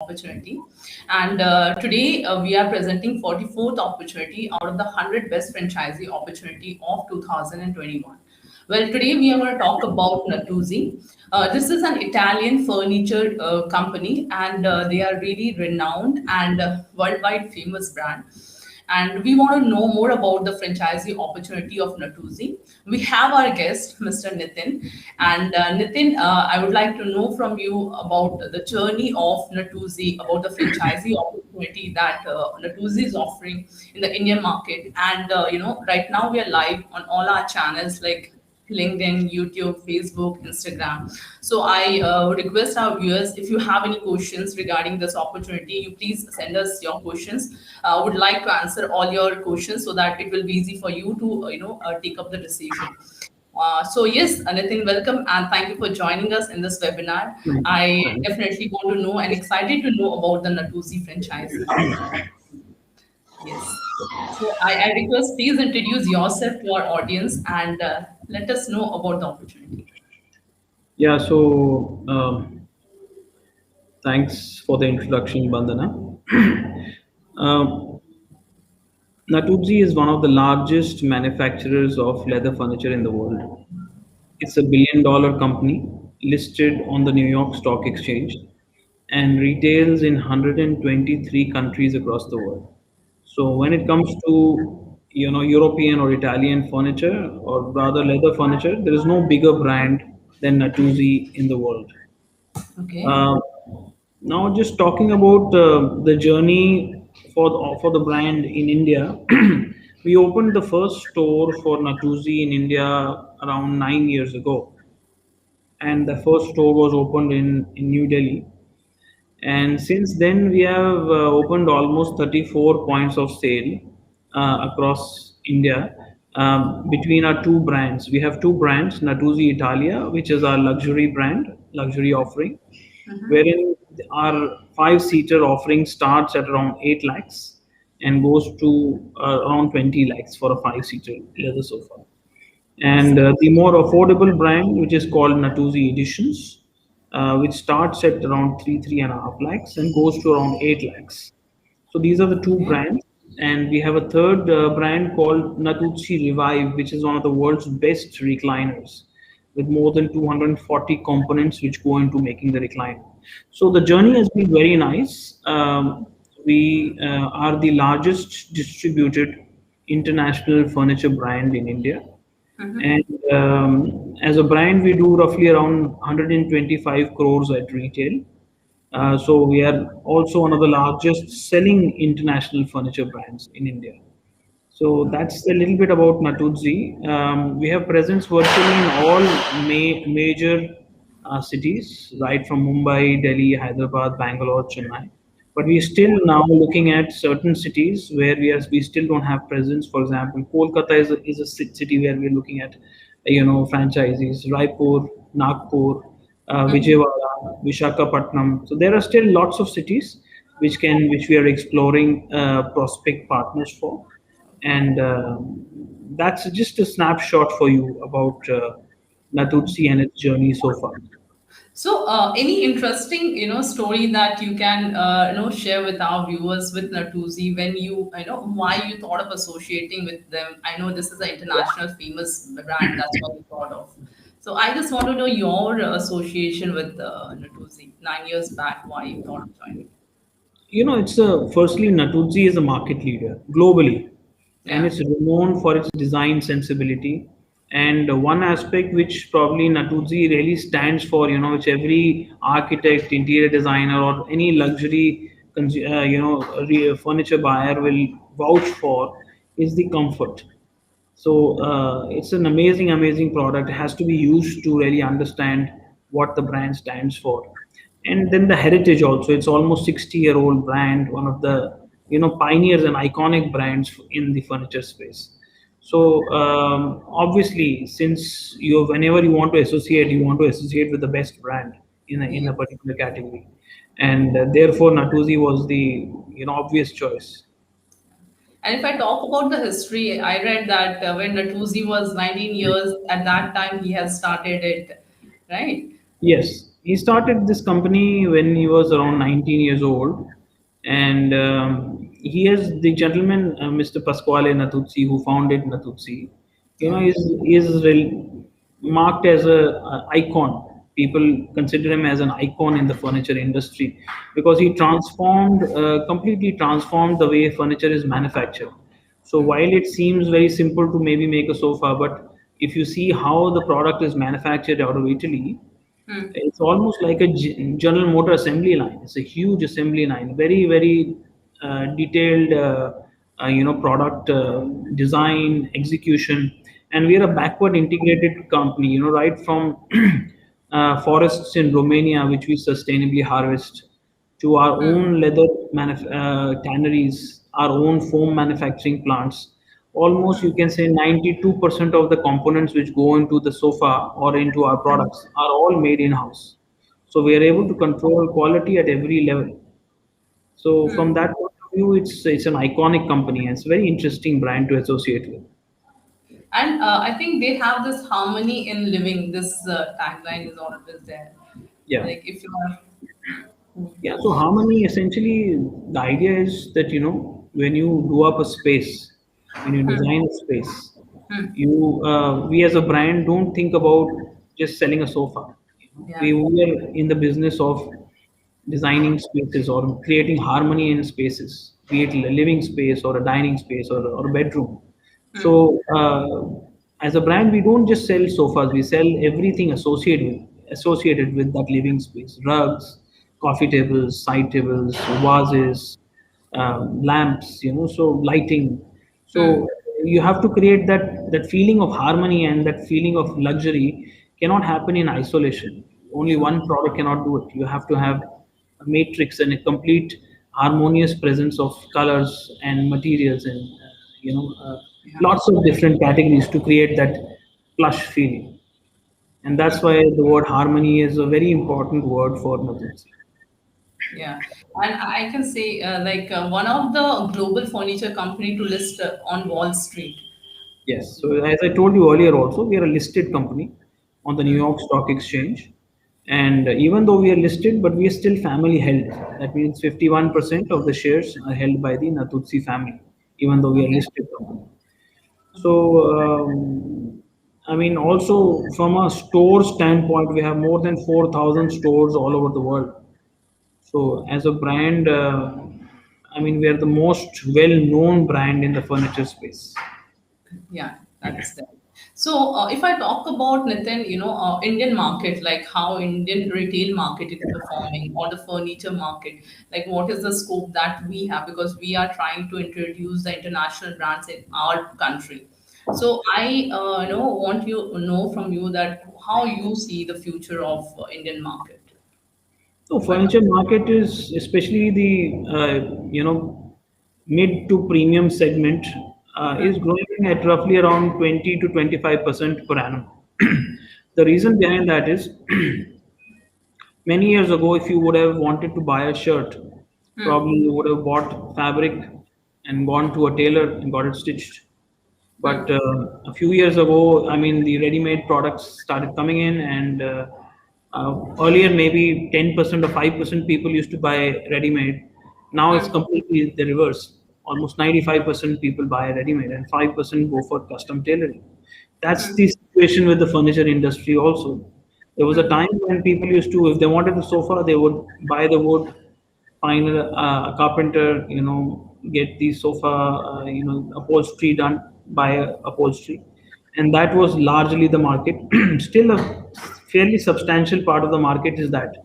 Opportunity. And today we are presenting 44th opportunity out of the 100 best franchisee opportunity of 2021. Well, today we are going to talk about Natuzzi. This is an Italian furniture company, and they are really renowned and worldwide famous brand. And we want to know more about the franchisee opportunity of Natuzzi. We have our guest, Mr. Nitin. And Nitin, I would like to know from you about the journey of Natuzzi, about the franchisee opportunity that Natuzzi is offering in the Indian market. And right now we are live on all our channels like LinkedIn, YouTube, Facebook, Instagram. So I would request our viewers, if you have any questions regarding this opportunity, you please send us your questions. Would like to answer all your questions so that it will be easy for you to take up the decision. So yes, Nitin, welcome and thank you for joining us in this webinar. I Thanks. definitely want to know and excited to know about the Natuzzi franchisee. Yes. So I request please introduce yourself to our audience and let us know about the opportunity. Yeah, so thanks for the introduction, Bandana. um, Natuzzi is one of the largest manufacturers of leather furniture in the world. It's a billion-dollar company listed on the New York Stock Exchange and retails in 123 countries across the world. So when it comes to European or Italian furniture or rather leather furniture, there is no bigger brand than Natuzzi in the world. Okay. Uh, Now, just talking about the journey for the brand in India, we opened the first store for Natuzzi in India around 9 years ago, and the first store was opened in New Delhi. And since then, we have opened almost 34 points of sale across India between our two brands. We have two brands, Natuzzi Italia, which is our luxury brand, luxury offering, wherein our five-seater offering starts at around 8 lakhs and goes to around 20 lakhs for a five-seater leather sofa. And the more affordable brand, which is called Natuzzi Editions, which starts at around 3.5 lakhs and goes to around 8 lakhs. So these are the two Okay. brands, and we have a third brand called Natuzzi Revive, which is one of the world's best recliners, with more than 240 components which go into making the recliner. So the journey has been very nice. We are the largest distributed international furniture brand in India, and as a brand, we do roughly around 125 crores at retail. So we are also one of the largest selling international furniture brands in India. So that's a little bit about Natuzzi. We have presence virtually in all major cities, right from Mumbai, Delhi, Hyderabad, Bangalore, Chennai. But we still now looking at certain cities where we still don't have presence. For example, Kolkata is a city where we're looking at franchisees. Raipur, Nagpur, Vijayawada, Vishakhapatnam. So there are still lots of cities which we are exploring prospect partners for, and that's just a snapshot for you about Natuzzi and its journey so far. So, any interesting, story that you can, share with our viewers with Natuzzi when why you thought of associating with them. I know this is an international famous brand. That's what you thought of. So, I just want to know your association with Natuzzi 9 years back. Why you thought of joining? It's firstly, Natuzzi is a market leader globally, and Yeah. it's renowned for its design sensibility. And one aspect which probably Natuzzi really stands for, which every architect, interior designer, or any luxury, furniture buyer will vouch for, is the comfort. So it's an amazing product. It has to be used to really understand what the brand stands for. And then the heritage also. It's almost 60-year-old brand, one of the pioneers and iconic brands in the furniture space. So obviously, since whenever you want to associate with the best brand in a Yes. particular category, and therefore Natuzzi was the obvious choice. And if I talk about the history, I read that when Natuzzi was 19 years, at that time he has started it, right? Yes, He started this company when he was around 19 years old, and he is the gentleman, Mr. Pasquale Natuzzi, who founded Natuzzi. You know, Yeah. is marked as a icon. People consider him as an icon in the furniture industry because he completely transformed the way furniture is manufactured. So while it seems very simple to maybe make a sofa, but if you see how the product is manufactured out of Italy, Hmm. it's almost like a General Motor assembly line. It's a huge assembly line, very very detailed, product design, execution, and we are a backward integrated company. You know, right from forests in Romania, which we sustainably harvest, to our Hmm. own leather tanneries, our own foam manufacturing plants. Almost you can say 92% of the components which go into the sofa or into our products are all made in house. So we are able to control quality at every level. So from that point of view, it's an iconic company and it's a very interesting brand to associate with. And I think they have this harmony in living. This tagline is always there. Yeah. Like if you are. Yeah, so harmony essentially, the idea is that when you do up a space, when you design a space, we as a brand don't think about just selling a sofa. Yeah. We are in the business of designing spaces or creating harmony in spaces, be it a living space or a dining space or a bedroom. So, as a brand, we don't just sell sofas; we sell everything associated with that living space: rugs, coffee tables, side tables, vases, lamps. So lighting. So you have to create that feeling of harmony and that feeling of luxury cannot happen in isolation. Only one product cannot do it. You have to have a matrix and a complete harmonious presence of colors and materials and Yeah. lots of different categories to create that plush feeling. And that's why the word harmony is a very important word for Natuzzi. Yeah, and I can say like one of the global furniture company to list on Wall Street. Yes. So as I told you earlier, also we are a listed company on the New York Stock Exchange, and even though we are listed, but we are still family held. That means 51% of the shares are held by the Natuzzi family, even though we are Okay. listed company. So, I mean, also from a store standpoint, we have more than 4,000 stores all over the world. So, as a brand, I mean, we are the most well-known brand in the furniture space. Yeah, that's there. So, if I talk about Nitin, Indian market, like how Indian retail market is performing, or the furniture market, like what is the scope that we have because we are trying to introduce the international brands in our country. So, I want you know from you that how you see the future of Indian market. So, If I talk. furniture market is especially the mid to premium segment is growing at roughly around 20 to 25% per annum. The reason behind that is many years ago, if you would have wanted to buy a shirt, probably you would have bought fabric and gone to a tailor and got it stitched. But a few years ago, I mean, the ready-made products started coming in, and earlier maybe 10% or 5% people used to buy ready-made. Now it's completely the reverse. Almost 95% people buy ready-made, and 5% go for custom tailoring. That's the situation with the furniture industry also. There was a time when people used to, if they wanted a sofa, they would buy the wood, find a carpenter, get the sofa, upholstery done by a upholstery, and that was largely the market. Still, a fairly substantial part of the market is that.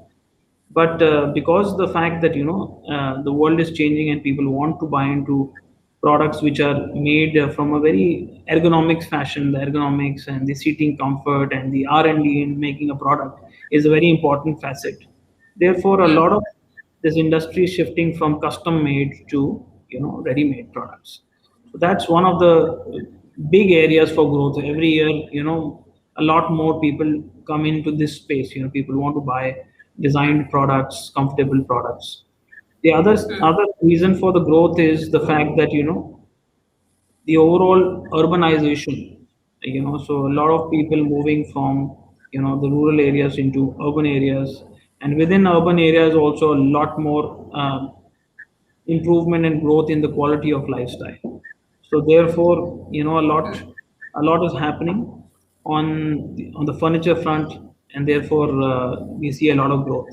But because the fact that the world is changing and people want to buy into products which are made from a very ergonomics fashion, the ergonomics and the seating comfort and the R&D in making a product is a very important facet. Therefore, a lot of this industry is shifting from custom made to ready made products. So that's one of the big areas for growth. Every year, a lot more people come into this space. People want to buy designed products, comfortable products. The other reason for the growth is the fact that the overall urbanization. So a lot of people moving from the rural areas into urban areas. and within urban areas also a lot more improvement and growth in the quality of lifestyle. So therefore, a lot is happening on the furniture front, and therefore we see a lot of growth.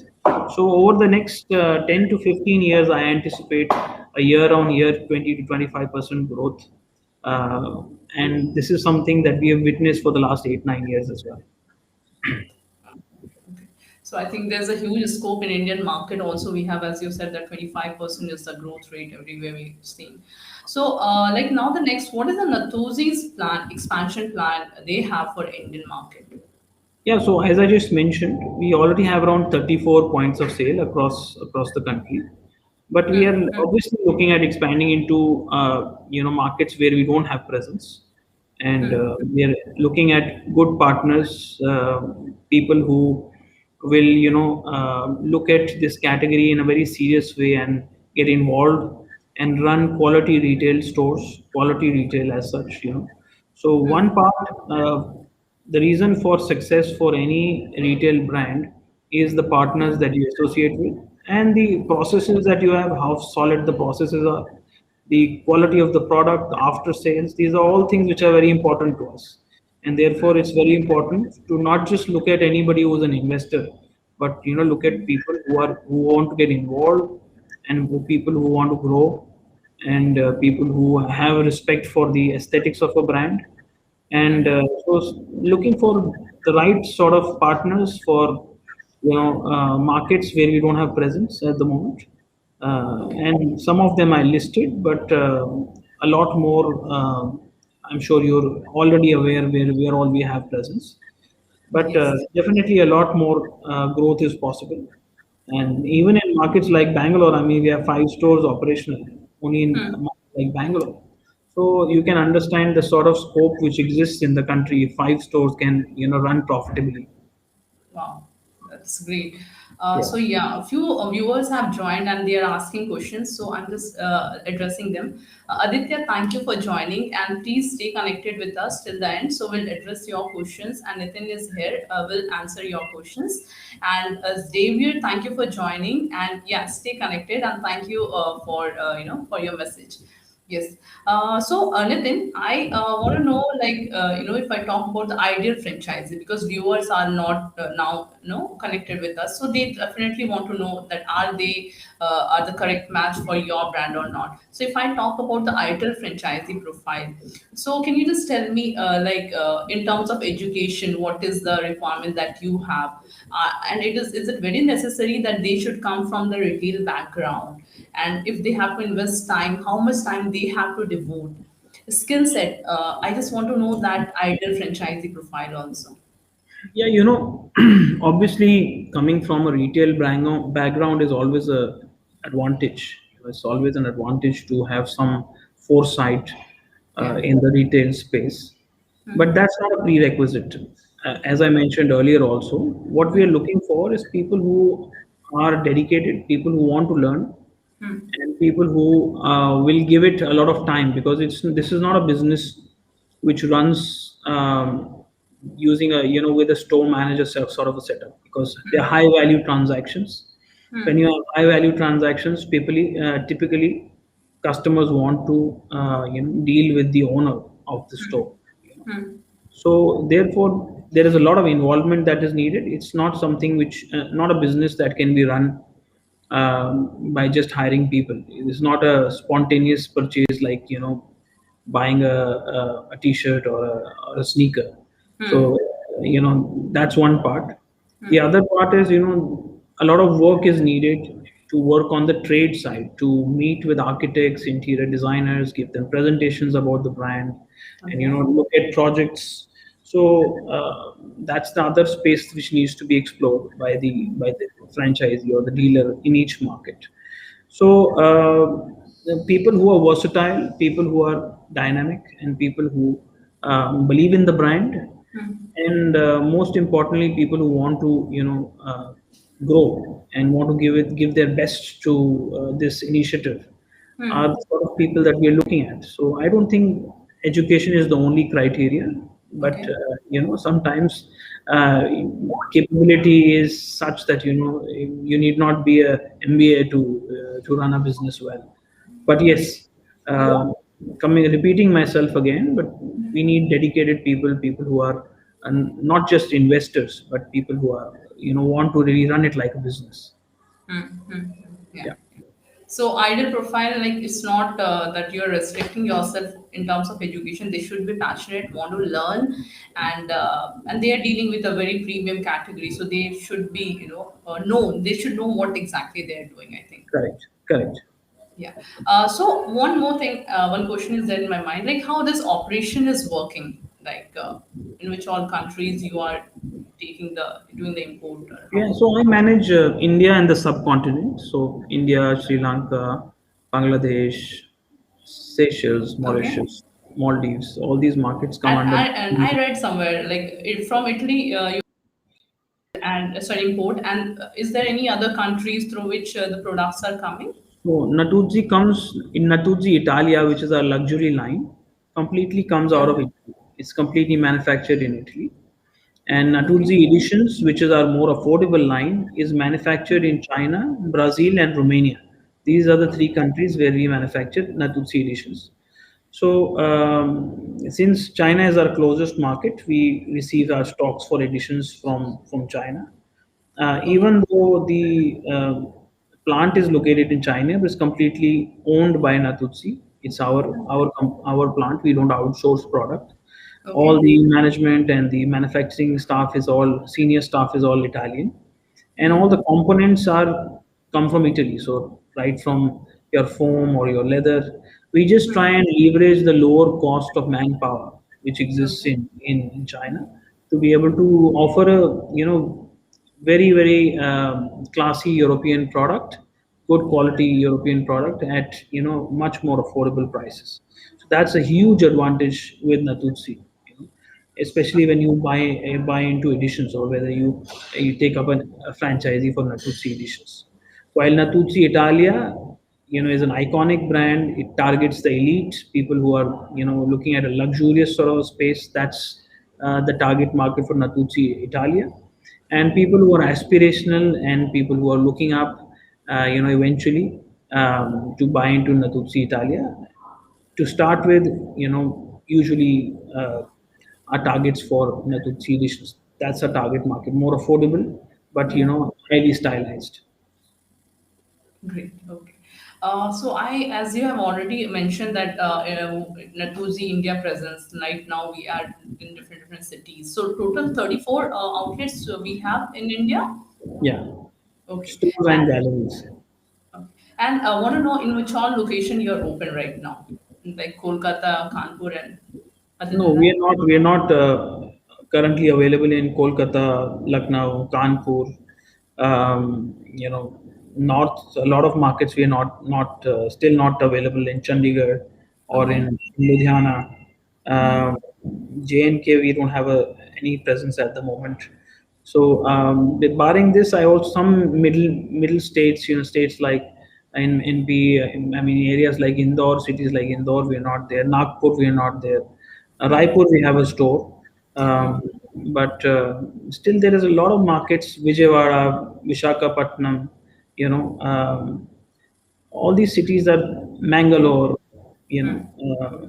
So over the next 10 to 15 years, I anticipate a year-on-year 20 to 25% growth, uh, and this is something that we have witnessed for the last 8 9 years as well. So I think there's a huge scope in Indian market. Also, we have, as you said, that 25% is the growth rate everywhere we've seen. So, like now, the next, what is the Natuzzi's plan, expansion plan they have for Indian market? Yeah, so as I just mentioned, we already have around 34 points of sale across the country, but we are obviously looking at expanding into markets where we don't have presence, and we are looking at good partners, people who will look at this category in a very serious way and get involved and run quality retail stores, quality retail as such. So one part. The reason for success for any retail brand is the partners that you associate with and the processes that you have, how solid the processes are, the quality of the product, after sales. These are all things which are very important to us. And therefore, it's very important to not just look at anybody who's an investor, but look at people who want to get involved, and people who want to grow, and people who have respect for the aesthetics of a brand, and looking for the right sort of partners for markets where we don't have presence at the moment, and some of them I listed, but a lot more, I'm sure you're already aware where all we have presence, but Yes. definitely a lot more growth is possible. And even in markets like Bangalore, I mean, we have 5 stores operational only in a market like Bangalore. So you can understand the sort of scope which exists in the country if 5 stores can, run profitably. Wow, that's great. Yeah. So yeah, a few viewers have joined and they are asking questions. So I'm just addressing them. Aditya, thank you for joining, and please stay connected with us till the end. So we'll address your questions, and Nitin is here. Will answer your questions. And Xavier, thank you for joining, and yeah, stay connected, and thank you for for your message. Yes. So, Nitin, I want to know, like, if I talk about the ideal franchisee, because viewers are not now, connected with us, so they definitely want to know that are the correct match for your brand or not. So, if I talk about the ideal franchisee profile, so can you just tell me, in terms of education, what is the requirement that you have, and is it very necessary that they should come from the retail background? And if they have to invest time, how much time they have to devote? Skill set, I just want to know that ideal franchisee profile also. Yeah, obviously coming from a retail background is always a advantage. It's always an advantage to have some foresight Yeah. in the retail space, but that's not a prerequisite. As I mentioned earlier, also what we are looking for is people who are dedicated, people who want to learn, and people who will give it a lot of time, because this is not a business which runs using a with a store manager sort of a setup, because they're high value transactions. When you have high value transactions, typically customers want to deal with the owner of the store. So therefore, there is a lot of involvement that is needed. It's not something which, not a business that can be run by just hiring people. It's not a spontaneous purchase like buying a t-shirt or a sneaker. So that's one part. The other part is a lot of work is needed to work on the trade side, to meet with architects, interior designers, give them presentations about the brand, and Okay. look at projects. So that's the other space which needs to be explored by the franchisee or the dealer in each market. So the people who are versatile, people who are dynamic, and people who believe in the brand, and most importantly, people who want to grow and want to give their best to this initiative are the sort of people that we are looking at. So I don't think education is the only criteria, but Okay. sometimes uh, capability is such that you need not be a MBA to run a business well. But yes, uh, coming repeating myself again, but we need dedicated people, people who are not just investors, but people who are want to really run it like a business. Yeah. Yeah, So ideal profile, like it's not that you're restricting yourself in terms of education. They should be passionate, want to learn, and they are dealing with a very premium category. So they should be, known. They should know what exactly they are doing, I think. correct, correct. Yeah. So one more thing, one question is there in my mind, like how this operation is working, like in which all countries you are doing the import, or Yeah, how? so I manage India and the subcontinent. So India, Sri Lanka, Bangladesh, Seychelles, Okay. Mauritius, Maldives. All these markets come And under. I read somewhere like from Italy, you and sorry, import. And is there any other countries through which the products are coming? So Natuzzi comes in Natuzzi Italia, which is our luxury line, completely comes out of Okay. Italy. It's completely manufactured in Italy. And Okay. Natuzzi Editions, which is our more affordable line, is manufactured in China, Brazil, and Romania. These are the three countries where we manufacture Natuzzi Editions. So, since China is our closest market, we receive our stocks for editions from China. Okay. Even though the plant is located in China, but it's completely owned by Natuzzi. It's our plant. We don't outsource product. All Okay. the management and the manufacturing staff is all senior staff is all Italian, and all the components are come from Italy. So right from your foam or your leather, we just try and leverage the lower cost of manpower which exists Okay. in China to be able to offer a very classy European product, good quality European product at much more affordable prices. So that's a huge advantage with Natuzzi. Especially when you buy into editions, or whether you take up a franchisee for Natuzzi editions. While Natuzzi Italia, is an iconic brand. It targets the elite people who are looking at a luxurious sort of space. That's the target market for Natuzzi Italia, and people who are aspirational and people who are looking up, eventually to buy into Natuzzi Italia. To start with, usually our targets for Natuzzi editions. That's a target market, more affordable, but Yeah. highly stylized. Great. Okay. So as you have already mentioned that Natuzzi India presence right now we are in different cities. So total 34 outlets we have in India. Yeah, Okay. stores and galleries. Okay. And I want to know in which all location you're open right now, like Kolkata, Kanpur, and other No, than we that. are not. We are not currently available in Kolkata, Lucknow, Kanpur. North. A lot of markets we are not still not available in Chandigarh or Okay. in Ludhiana. Um, J&K, we don't have any presence at the moment. So, with barring this, I also some middle states, states like I mean areas like Indore, cities like Indore, we are not there. Nagpur, we are not there. Raipur, we have a store, um, but still there is a lot of markets. Vijayawada, Vishakhapatnam, you know, all these cities are Mangalore, you know.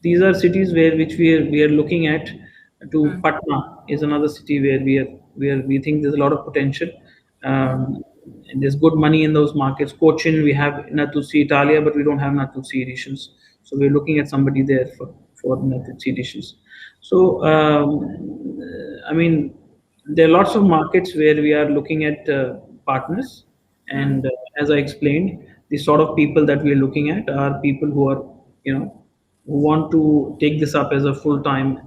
These are cities where which we are looking at. To Patna is another city where we think there's a lot of potential. And there's good money in those markets. Cochin, we have Natuzzi Italia, but we don't have Natuzzi editions. So we're looking at somebody there for Natuzzi editions. So I mean, there are lots of markets where we are looking at partners, and as I explained, the sort of people that we are looking at are people who are, who want to take this up as a full time,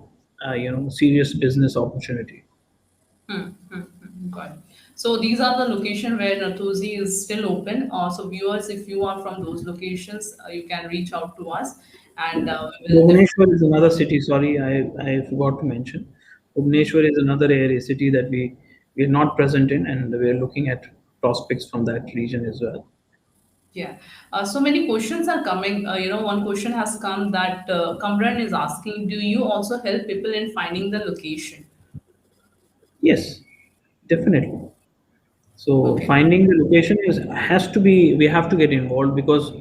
serious business opportunity. Got it. So these are the location where Natuzzi is still open. So viewers, if you are from those locations, you can reach out to us, and we will definitely. Bhubaneswar is another city. Sorry, I forgot to mention. Bhubaneswar is another area city that we are not present in, and we are looking at prospects from that region as well. Yeah. So many questions are coming. One question has come that Kamran is asking, do you also help people in finding the location? Yes, definitely. So Okay. finding the location is has to be we have to get involved because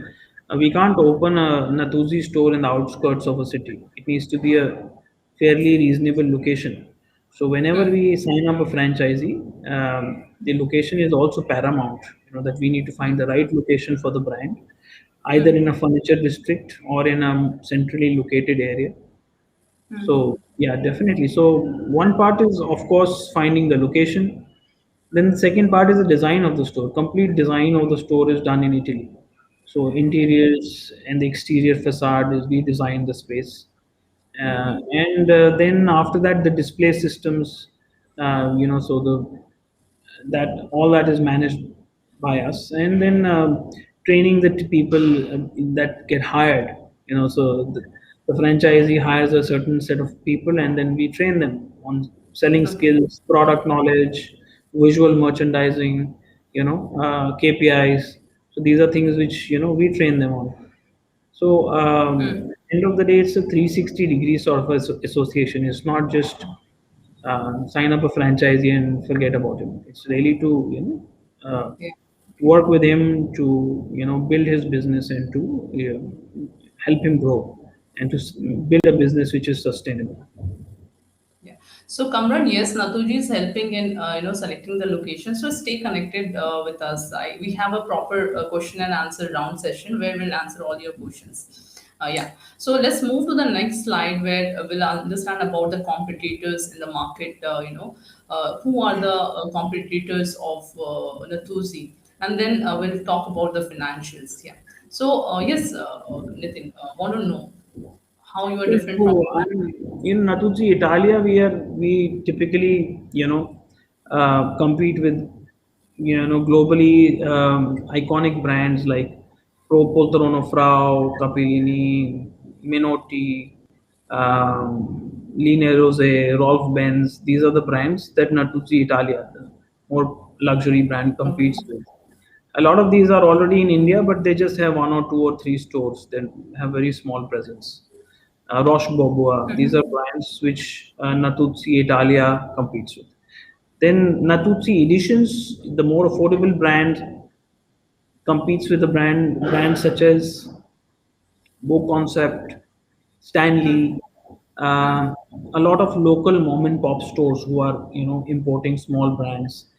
we can't open a Natuzzi store in the outskirts of a city. It needs to be a fairly reasonable location. So whenever Hmm. we sign up a franchisee, the location is also paramount. You know that we need to find the right location for the brand, either Hmm. in a furniture district or in a centrally located area. So yeah, definitely. So one part is of course finding the location. Then the second part is the design of the store. Complete design of the store is done in Italy. So interiors and the exterior facade is we design the space, and then after that the display systems. So that all that is managed by us, and then training the people that get hired. So the franchisee hires a certain set of people, and then we train them on selling Okay. skills, product knowledge, visual merchandising, KPIs. So these are things which we train them on. So end of the day, it's a 360 degree sort of association. It's not just sign up a franchisee and forget about him. It's really to Yeah. work with him to build his business and to help him grow and to build a business which is sustainable. Yeah. So Kamran, yes, Natuji is helping in selecting the location. So stay connected with us. We have a proper question and answer round session where we'll answer all your questions. Yeah. So let's move to the next slide where we'll understand about the competitors in the market. Who are the competitors of Natuji, and then we'll talk about the financials. Yeah. So yes, Nitin, want to know how you are Yes, different from so the in Natuzzi Italia, we typically compete with globally iconic brands like Pro Poltrona Frau, Capellini, Menotti, Line Rose, Rolf Benz. These are the brands that Natuzzi Italia, the more luxury brand, okay. competes with. A lot of these are already in India, but they just have one or two or three stores. They have very small presence. Roche Boboa. These are brands which Natuzzi Italia competes with. Then Natuzzi Editions, the more affordable brand, competes with a brands such as Bo Concept, Stanley, a lot of local mom and pop stores who are importing small brands,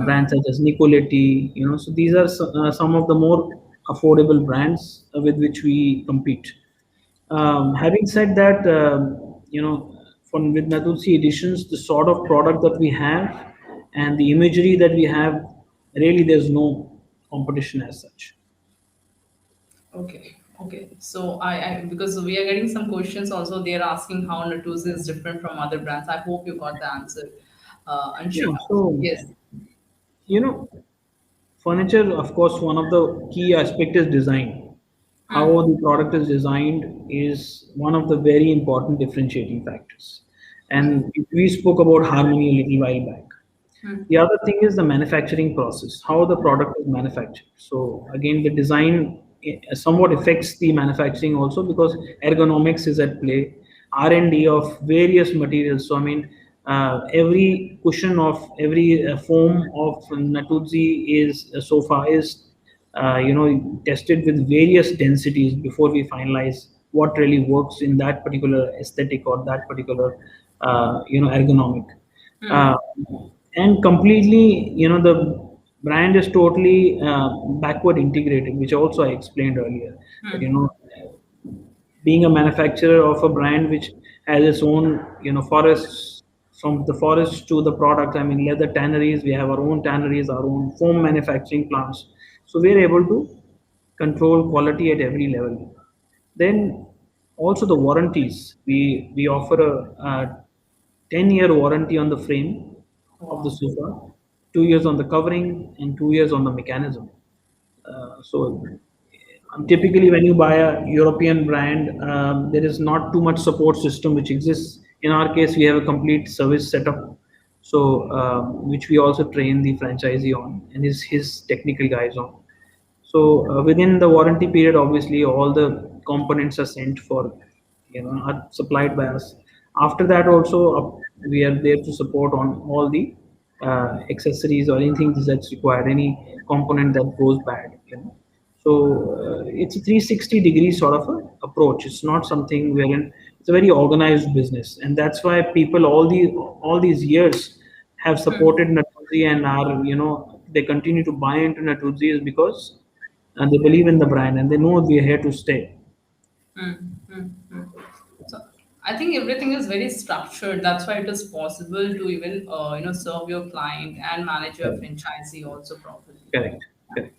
brands such as Nicoletti. So these are some of the more affordable brands with which we compete. Having said that, from with Natuzzi Editions, the sort of product that we have and the imagery that we have, really there's no competition as such. Okay, okay. So I because we are getting some questions also, they are asking how Natuzzi is different from other brands. I hope you got the answer, Yeah, Anshu. so Yes. you know, furniture, of course, one of the key aspect is design. How the product is designed is one of the very important differentiating factors. And we spoke about harmony a little while back. The other thing is the manufacturing process, how the product is manufactured. So again, the design somewhat affects the manufacturing also because ergonomics is at play, R&D of various materials. So I mean, every cushion of every foam of Natuzzi is so far is tested with various densities before we finalize what really works in that particular aesthetic or that particular ergonomic. Uh, and completely, the brand is totally backward integrated, which also I explained earlier. That being a manufacturer of a brand which has its own, forests, from the forest to the product. I mean, leather tanneries. We have our own tanneries, our own foam manufacturing plants. So we are able to control quality at every level. Then also the warranties. We offer a 10-year warranty on the frame of the Wow. sofa, 2 years on the covering, and 2 years on the mechanism. So typically, when you buy a European brand, there is not too much support system which exists. In our case, we have a complete service setup, so which we also train the franchisee on and his technical guys on. So within the warranty period, obviously, all the components are sent for, are supplied by us. After that, also we are there to support on all the accessories or anything that's required, any component that goes bad, So it's a 360 degree sort of a approach. It's not something wherein it's a very organized business, and that's why people all these years have supported Natuzzi and are they continue to buy into Natuzzi is because they believe in the brand and they know we are here to stay. Mm, mm, mm. So I think everything is very structured. That's why it is possible to even serve your client and manage your Correct. franchisee also properly. Correct. Correct.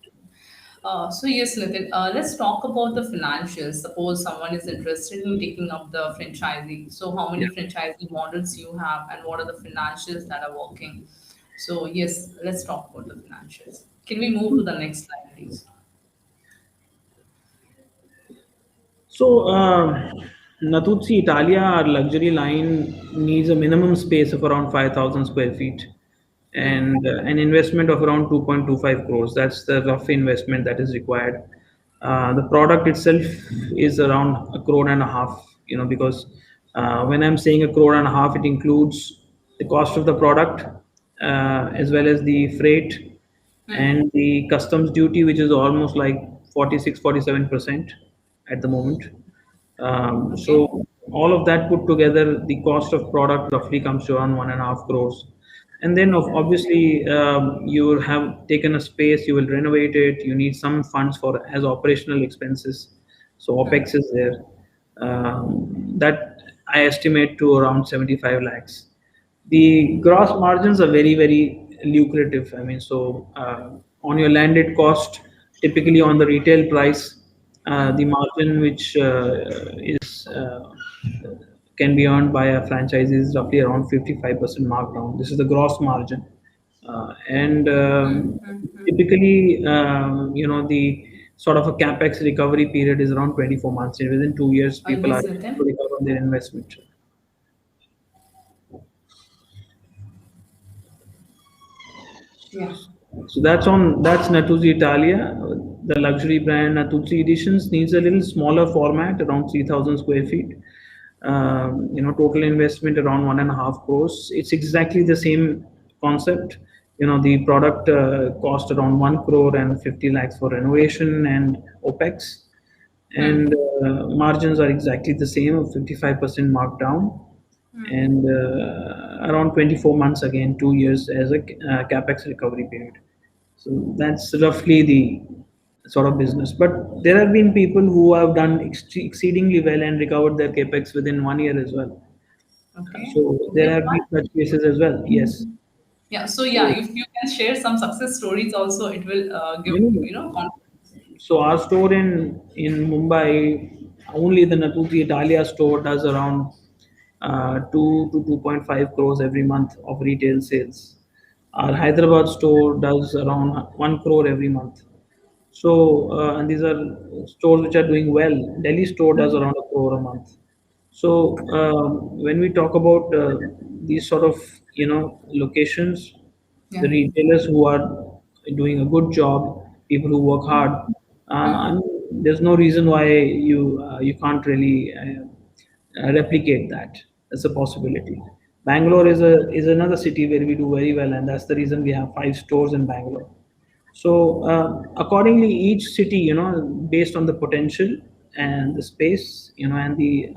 So yes, Nitin, let's talk about the financials. Suppose someone is interested in taking up the franchisee. So how Yeah. many franchisee models you have, and what are the financials that are working? So yes, let's talk about the financials. Can we move to the next slide, please? So, Natuzzi Italia, our luxury line, needs a minimum space of around 5,000 square feet and an investment of around 2.25 crores. That's the rough investment that is required. The product itself is around a crore and a half, because when I'm saying a crore and a half, it includes the cost of the product as well as the freight and the customs duty, which is almost like 46-47% at the moment. Okay. So all of that put together, the cost of product roughly comes to around 1.5 crores. And then obviously you will have taken a space, you will renovate it, you need some funds for as operational expenses. So OPEX is there. That I estimate to around 75 lakhs. The gross margins are very, very lucrative. I mean, so on your landed cost, typically on the retail price, the margin which is can be earned by a franchise is roughly around 55% markdown. This is the gross margin, and typically, the sort of a capex recovery period is around 24 months. And within 2 years, people are Yes, able to Nitin. recover their investment. Yeah. So that's Natuzzi Italia. The luxury brand Natuzzi Editions needs a little smaller format, around 3,000 square feet. Total investment around 1.5 crores. It's exactly the same concept. The product cost around 1 crore and 50 lakhs for renovation and OPEX, and margins are exactly the same of 55% markdown and around 24 months again, 2 years as a capex recovery period. So that's roughly the sort of business. But there have been people who have done exceedingly well and recovered their capex within 1 year as well. Okay. So there Which have been one? such cases as well. Yes. Yeah. So yeah, So, if you can share some success stories also, it will give you know, confidence. so our store in Mumbai, only the Natuzzi Italia store does around 2 to 2.5 crores every month of retail sales. Our Hyderabad store does around 1 crore every month. So, and these are stores which are doing well. Delhi store does around a crore a month. So, when we talk about these sort of locations, the Yeah. retailers who are doing a good job, people who work hard, I mean, there's no reason why you can't really replicate that. That's a possibility. Bangalore is another city where we do very well, and that's the reason we have 5 stores in Bangalore. So accordingly, each city, based on the potential and the space, and the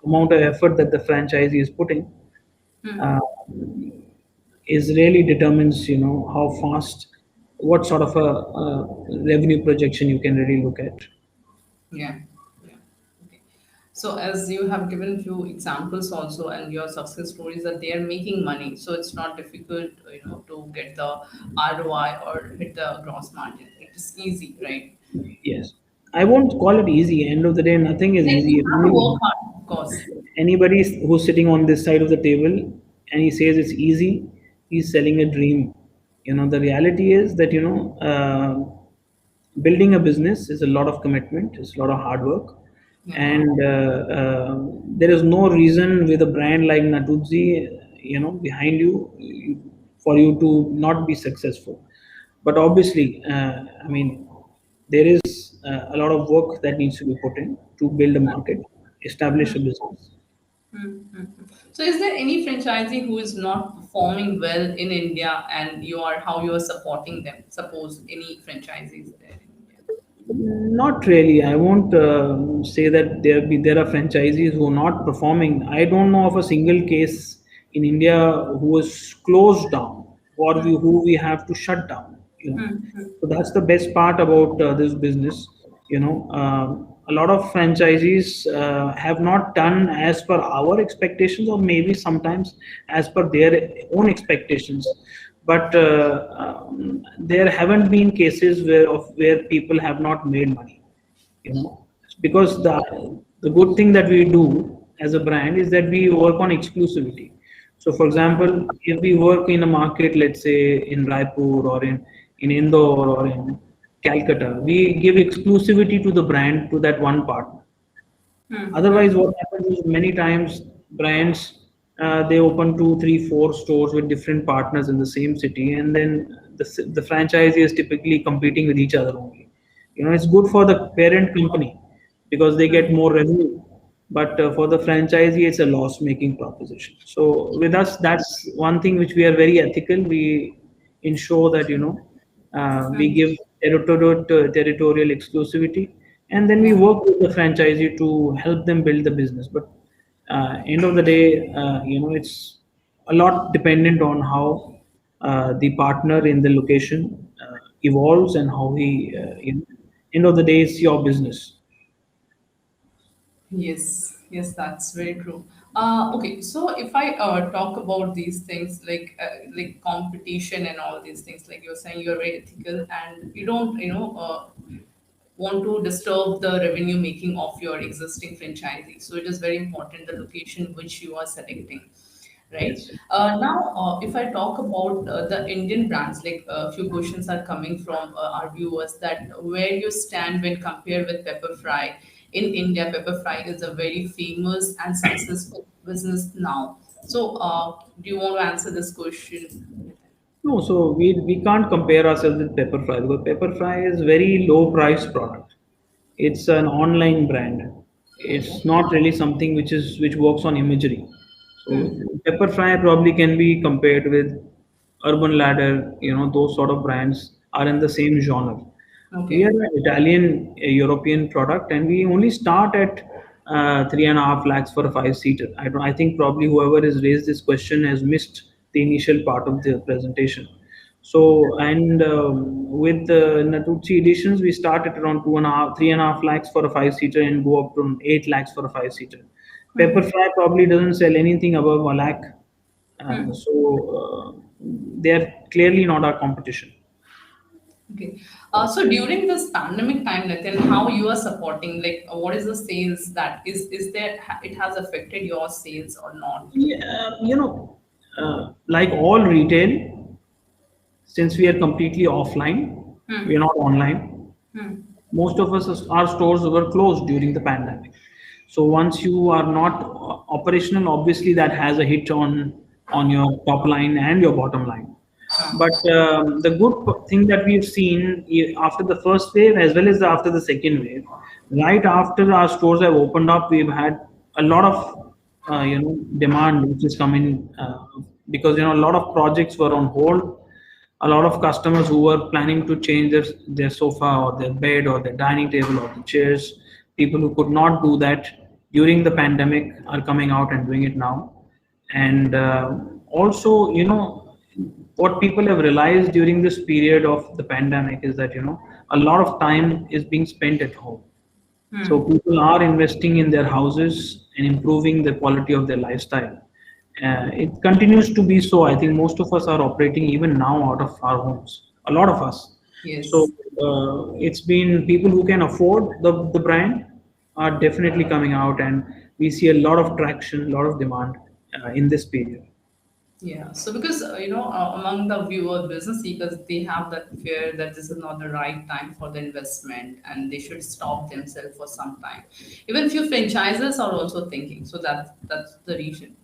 amount of effort that the franchisee is putting, uh, is really determines, how fast, what sort of a revenue projection you can really look at. Yeah. Yeah. Okay. So as you have given few examples also and your success stories that they are making money, so it's not difficult, to get the ROI or hit the gross margin. It is easy, right? Yes, I won't call it easy. End of the day, nothing is Like easy. you have to work hard, of course. Anybody who's sitting on this side of the table and he says it's easy, he's selling a dream. The reality is that building a business is a lot of commitment, it's a lot of hard work, Yeah. and there is no reason with a brand like Natuzzi, behind for you to not be successful. But obviously, I mean, there is a lot of work that needs to be put in to build a market, establish a business. Mm-hmm. So, is there any franchisee who is not performing well in India, and how you are supporting them? Suppose any franchisees there in India. Not really. I won't say that there are franchisees who are not performing. I don't know of a single case in India who is closed down or who we have to shut down. So that's the best part about this business. A lot of franchisees have not done as per our expectations, or maybe sometimes as per their own expectations. But there haven't been cases where people have not made money. you know because the good thing that we do as a brand is that we work on exclusivity. So for example, if we work in a market, let's say in Raipur or in Indore or in Calcutta, we give exclusivity to the brand to that one partner. Otherwise, what happens is many times brands, they open two, three, four stores with different partners in the same city, and then the franchisee is typically competing with each other only. It's good for the parent company because they get more revenue, but for the franchisee, it's a loss-making proposition. So with us, that's one thing which we are very ethical. We ensure that we give territorial exclusivity, and then we work with the franchisee to help them build the business. But end of the day, it's a lot dependent on how the partner in the location evolves and how he end of the day, it's your business. Yes, yes, that's very true. Okay, so if I talk about these things like competition and all these things, like you're saying, you're very ethical and you don't, want to disturb the revenue making of your existing franchisee. So it is very important the location which you are selecting, right? Yes. Now, if I talk about the Indian brands, like a few questions are coming from our viewers that where you stand when compared with pepper fry. In India, pepper fry is a very famous and successful business now. So, do you want to answer this question, Nitin? No, so we can't compare ourselves with Pepper Fry because Pepper Fry is very low price product. It's an online brand. It's not really something which works on imagery. So Pepper Fry probably can be compared with Urban Ladder. Those sort of brands are in the same genre. We are Okay. an Italian European product, and we only start at 3.5 lakhs for a five-seater. I think probably whoever has raised this question has missed the initial part of the presentation. So, and with the Natuzzi editions, we start at around 3.5 lakhs for a five-seater and go up to 8 lakhs for a five-seater. Pepperfry probably doesn't sell anything above a lakh, so they're clearly not our competition. Okay. So during this pandemic time, Nitin, how you are supporting? Like, what is the sales that is there? It has affected your sales or not? Yeah, like all retail, since we are completely offline, we are not online. Most of us, our stores were closed during the pandemic. So once you are not operational, obviously that has a hit on your top line and your bottom line. But the good thing that we've seen after the first wave as well as after the second wave, right after our stores have opened up, we've had a lot of demand which is coming because a lot of projects were on hold. A lot of customers who were planning to change their sofa or their bed or their dining table or the chairs, people who could not do that during the pandemic are coming out and doing it now. And also, what people have realized during this period of the pandemic is that a lot of time is being spent at home. So people are investing in their houses and improving the quality of their lifestyle. It continues to be so. I think most of us are operating even now out of our homes. A lot of us. So Yes. it's been people who can afford the brand are definitely coming out, and we see a lot of traction, a lot of demand in this period. Yeah. So because among the viewer business seekers, they have that fear that this is not the right time for the investment and they should stop themselves for some time. Even few franchises are also thinking. So that's the reason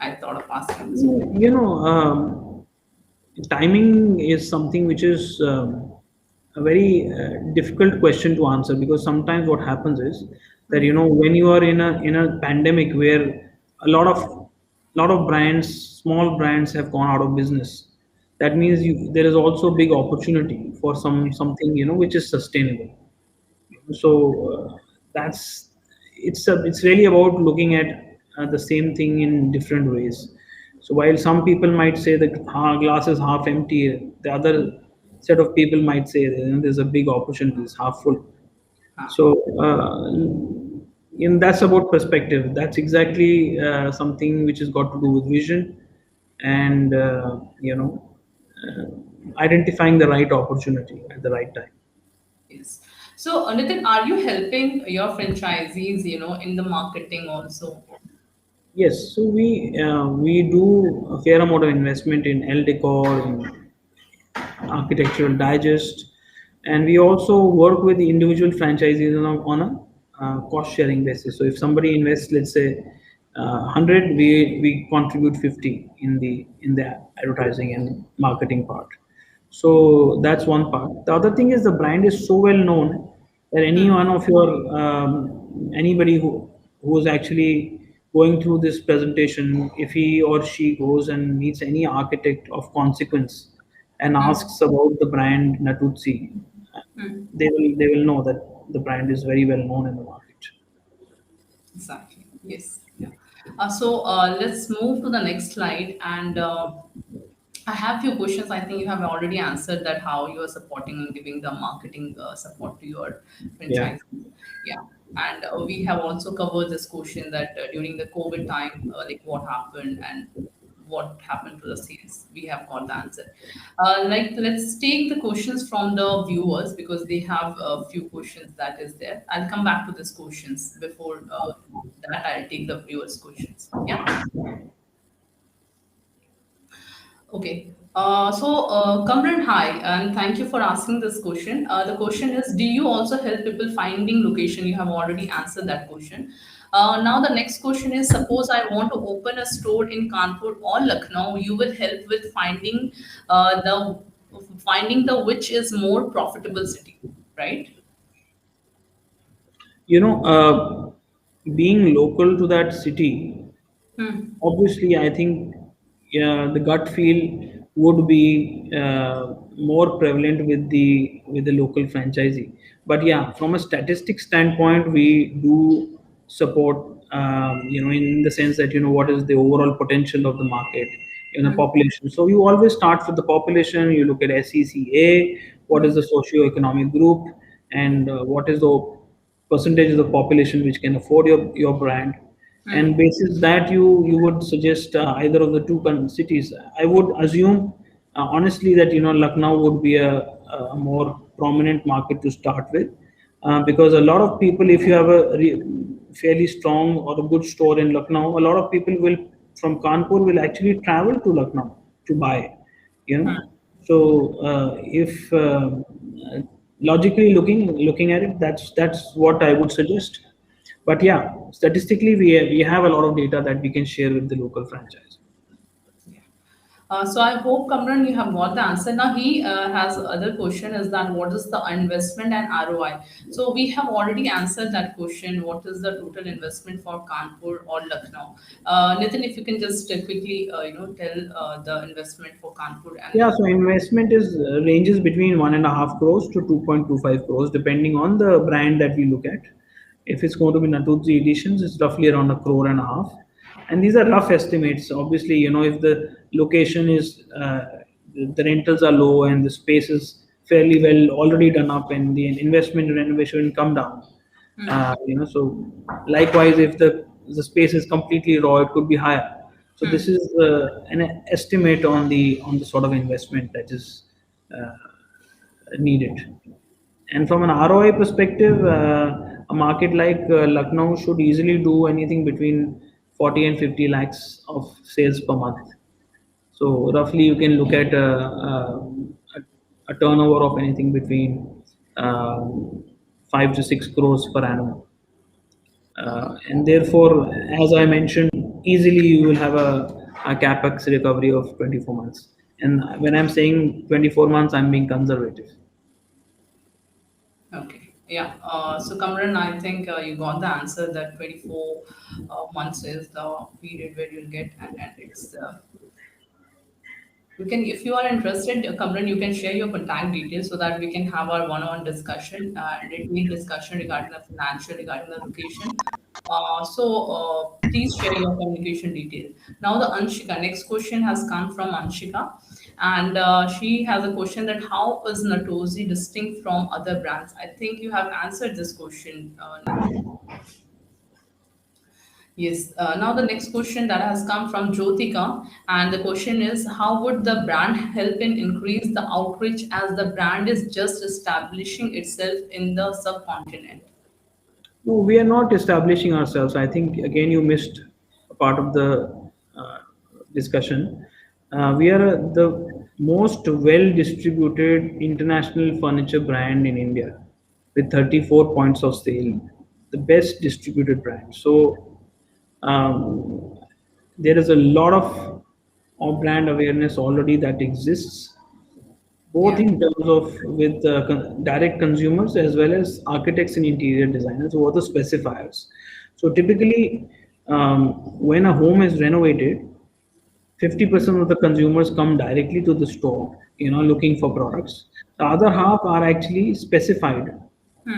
I thought of asking this question. Timing is something which is a very difficult question to answer, because sometimes what happens is that when you are in a pandemic where a lot of brands, small brands have gone out of business. That means there is also a big opportunity for something which is sustainable. So that's it's really about looking at the same thing in different ways. So while some people might say the glass is half empty, the other set of people might say there's a big opportunity, it's half full. Huh. So that's about perspective. That's exactly something which has got to do with vision and identifying the right opportunity at the right time. Yes. So, Nitin, are you helping your franchisees, in the marketing also? Yes, so we do a fair amount of investment in L decor, in architectural digest, and we also work with the individual franchisees on a cost sharing basis. So if somebody invests, let's say 100, we contribute 50 in the advertising and marketing part. So that's one part. The other thing is the brand is so well known that any one of your anybody who is actually going through this presentation, if he or she goes and meets any architect of consequence and asks about the brand Natuzzi, they will know that the brand is very well known in the market. Exactly. Yes. Yeah. Let's move to the next slide. And I have few questions. I think you have already answered that how you are supporting and giving the marketing support to your Yeah. franchise. Yeah. And we have also covered this question that during the COVID time, like what happened and what happened to the sales. We have got the answer. Like let's take the questions from the viewers because they have a few questions that is there. I'll come back to these questions before that. I'll take the viewers' questions. Yeah. Okay. Kamran, hi, and thank you for asking this question. The question is, do you also help people finding location? You have already answered that question. Now the next question is, suppose I want to open a store in Kanpur or Lucknow, you will help with finding the which is more profitable city, right? You know, being local to that city, Hmm. obviously, I think the gut feel would be more prevalent with the local franchisee. But yeah, from a statistic standpoint, we do support. In the sense that what is the overall potential of the market in a Hmm. population. So you always start with the population. You look at SECA, what is the socio-economic group, and what is the percentage of the population which can afford your brand, and Hmm. basis that you would suggest either of the two cities. I would assume honestly that Lucknow would be a more prominent market to start with, because a lot of people, if you have a fairly strong or a good store in Lucknow, a lot of people will from Kanpur will actually travel to Lucknow to buy, you know. So if logically looking at it, that's what I would suggest. But yeah, statistically, we have a lot of data that we can share with the local franchise. So I hope Kamran you have got the answer. Now he has other question is that what is the investment and ROI? So we have already answered that question. What is the total investment for Kanpur or Lucknow? Nitin, if you can just quickly tell the investment for Kanpur and Yeah, Lucknow. so investment is ranges between 1.5 crores to 2.25 crores, depending on the brand that we look at. If it's going to be Natuzzi editions, it's roughly around a crore and a half. And these are rough estimates. Obviously, if the location is the rentals are low and the space is fairly well already done up, and the investment in renovation will come down. So likewise, if the space is completely raw, it could be higher. So this is an estimate on the sort of investment that is uh, needed. And from an ROI perspective, a market like Lucknow should easily do anything between 40 and 50 lakhs of sales per month. So roughly, you can look at a turnover of anything between 5 to 6 crores per annum. And therefore, as I mentioned, easily you will have a capex recovery of 24 months. And when I'm saying 24 months, I'm being conservative. Okay. Yeah. So, Kamran, I think you got the answer that 24 months is the period where you'll get, and it's you can, if you are interested, Kamran, you can share your contact details so that we can have our one-on-one discussion, detailed discussion regarding the financial, regarding the location. Please share your communication detail. Now, the Anshika, next question has come from Anshika, and she has a question that how is Natuzzi distinct from other brands? I think you have answered this question, Nitin. Yes. Now the next question that has come from Jyotika, and the question is, how would the brand help in increase the outreach as the brand is just establishing itself in the subcontinent? No, we are not establishing ourselves. I think again you missed a part of the uh, discussion. We are the most well distributed international furniture brand in India with 34 points of sale, the best distributed brand. So um, there is a lot of brand awareness already that exists, both Yeah. in terms of with direct consumers as well as architects and interior designers who are the specifiers. So typically, when a home is renovated, 50% of the consumers come directly to the store, looking for products. The other half are actually specified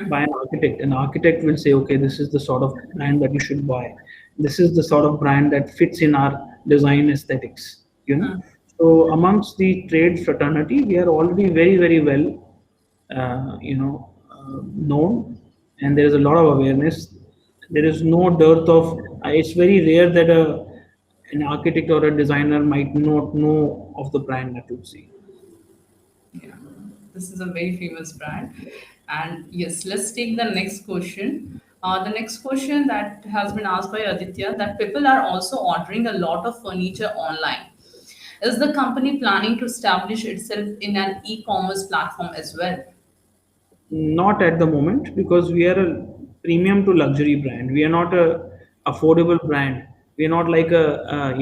by an architect. An architect will say, okay, this is the sort of brand that you should buy. This is the sort of brand that fits in our design aesthetics. So amongst the trade fraternity, we are already very, very well, known, and there is a lot of awareness. There is no dearth of. It's very rare that an architect or a designer might not know of the brand Natuzzi. Yeah, this is a very famous brand. And yes, let's take the next question. The next question that has been asked by Aditya, that people are also ordering a lot of furniture online. Is the company planning to establish itself in an e-commerce platform as well? Not at the moment because we are a premium to luxury brand. We are not a affordable brand. We are not like a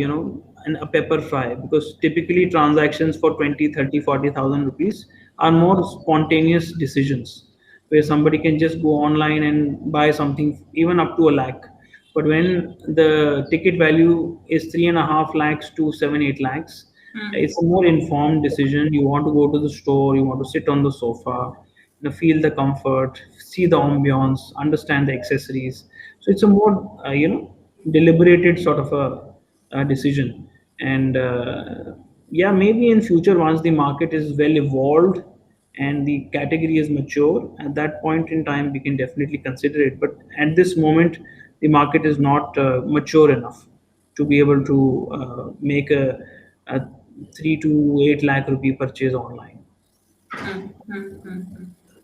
pepper fry because typically transactions for 20, 30, 40,000 rupees are more spontaneous decisions where somebody can just go online and buy something even up to a lakh. But when the ticket value is 3.5 lakhs to 7, 8 lakhs, it's a more informed decision. You want to go to the store, you want to sit on the sofa, feel the comfort, see the ambience, understand the accessories. So it's a more deliberated sort of a decision. And yeah, maybe in future once the market is well evolved and the category is mature, at that point in time we can definitely consider it. But at this moment, the market is not mature enough to be able to make a 3 to 8 lakh rupee purchase online.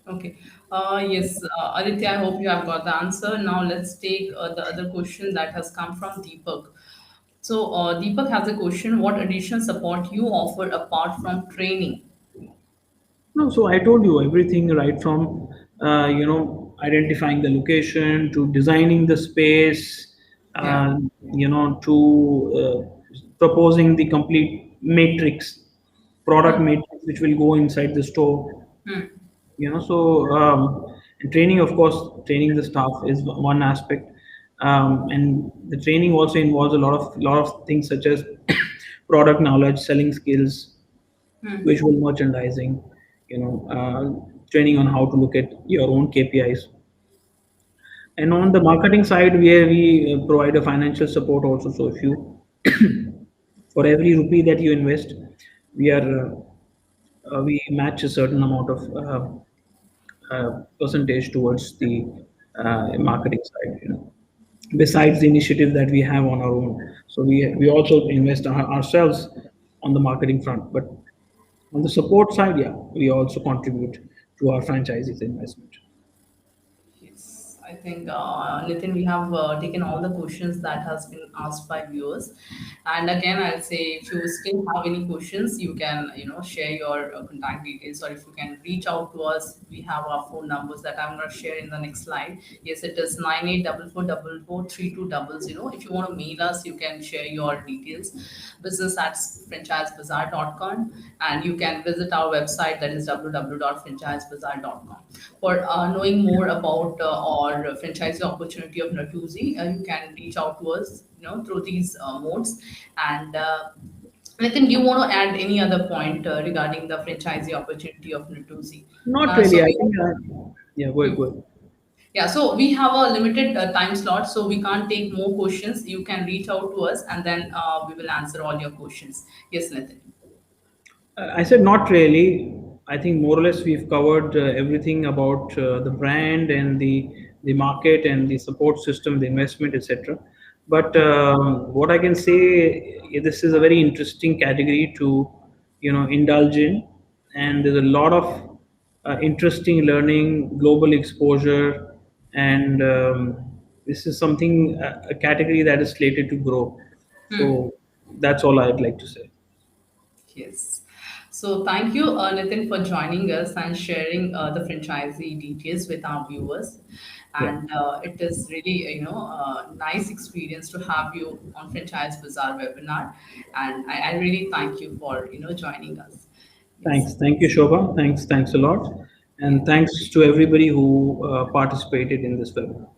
Okay. Yes, Aditya, I hope you have got the answer. Now let's take the other question that has come from Deepak. So Deepak has a question: what additional support you offer apart from training? No, so I told you everything right from identifying the location to designing the space, Yeah. to proposing the complete matrix, product matrix which will go inside the store. So and training, of course, training the staff is one aspect, and the training also involves a lot of things such as product knowledge, selling skills, visual merchandising, training on how to look at your own KPIs. And on the marketing side, where we provide a financial support also. So if you, for every rupee that you invest, we match a certain amount of percentage towards the marketing side. Besides the initiative that we have on our own, so we also invest ourselves on the marketing front, but on the support side, yeah, we also contribute to our franchisees investment. Yes, I think, Nitin, we have taken all the questions that has been asked by viewers. And again, I'll say if you still have any questions, you can, share your contact details, or if you can reach out to us, we have our phone numbers that I'm going to share in the next slide. Yes, it is 9844443200. If you want to mail us, you can share your details, business at franchisebazar.com, and you can visit our website, that is www.franchisebazar.com. For knowing more about our franchisee opportunity of Natuzzi, you can reach out to us, through these modes. And Nitin, do you want to add any other point regarding the franchisee opportunity of Natuzzi? Not Uh, really. so I we, think, yeah, go ahead, go ahead. yeah, so we have a limited time slot, so we can't take more questions. You can reach out to us, and then we will answer all your questions. Yes, Nitin. I said not really. I think more or less we've covered everything about the brand and the market and the support system, the investment, etc. But what I can say, this is a very interesting category to indulge in, and there's a lot of interesting learning, global exposure, and this is something a category that is slated to grow. So that's all I'd like to say. Yes. So thank you, Nitin, for joining us and sharing the franchisee details with our viewers. Yeah. And it is really, nice experience to have you on Franchise Bazaar webinar. And I really thank you for, joining us. Yes. Thanks. Thank you, Shobha. Thanks a lot. Yeah. And thanks to everybody who participated in this webinar.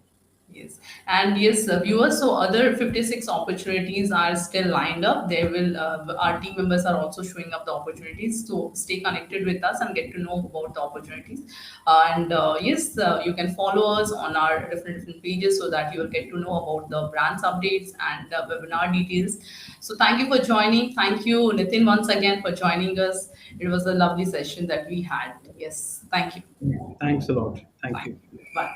Yes, and yes, viewers. So other 56 opportunities are still lined up. They will. Our team members are also showing up the opportunities. So stay connected with us and get to know about the opportunities. And yes, you can follow us on our different pages so that you will get to know about the brands updates and webinar details. So thank you for joining. Thank you, Nitin, once again for joining us. It was a lovely session that we had. Yes, thank you. Thanks a lot. Thank Bye. you. Bye.